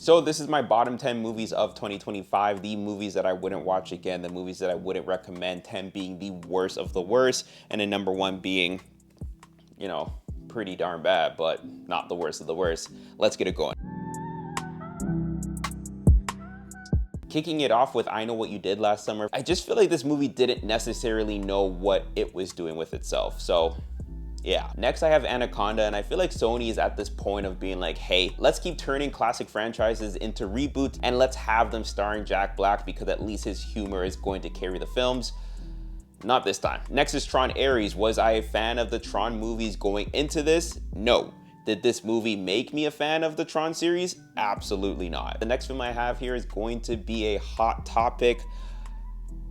So this is my bottom 10 movies of 2025, the movies that I wouldn't watch again, the movies that I wouldn't recommend, 10 being the worst of the worst, and then number 1 being, you know, pretty darn bad, but not the worst of the worst. Let's get it going. Kicking it off with I Know What You Did Last Summer, I just feel like this movie didn't necessarily know what it was doing with itself. So yeah. Next, I have Anaconda, and I feel like Sony is at this point of being like, hey, let's keep turning classic franchises into reboots, and let's have them starring Jack Black because at least his humor is going to carry the films. Not this time. Next is Tron Ares. Was I a fan of the Tron movies going into this? No. Did this movie make me a fan of the Tron series? Absolutely not. The next film I have here is going to be a hot topic,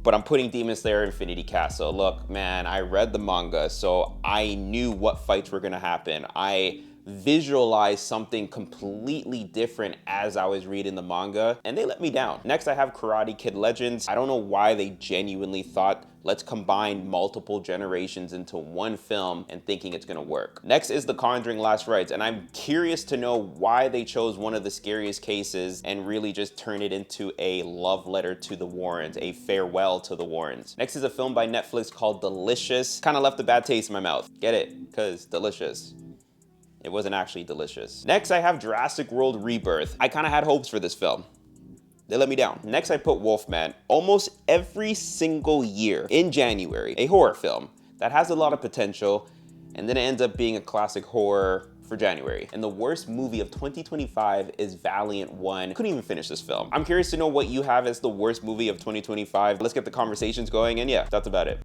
but I'm putting Demon Slayer Infinity Castle. Look, man, I read the manga, so I knew what fights were gonna happen. I visualized something completely different as I was reading the manga, and they let me down. Next, I have Karate Kid Legends. I don't know why they genuinely thought, let's combine multiple generations into one film and thinking it's gonna work. Next is The Conjuring Last Rites, and I'm curious to know why they chose one of the scariest cases and really just turn it into a love letter to the Warrens, a farewell to the Warrens. Next is a film by Netflix called Delicious. Kind of left a bad taste in my mouth. Get it? Because delicious. It wasn't actually delicious. Next, I have Jurassic World Rebirth. I kind of had hopes for this film. They let me down. Next, I put Wolfman. Almost every single year in January, a horror film that has a lot of potential, and then it ends up being a classic horror for January. And the worst movie of 2025 is Valiant 1. Couldn't even finish this film. I'm curious to know what you have as the worst movie of 2025. Let's get the conversations going, and yeah, that's about it.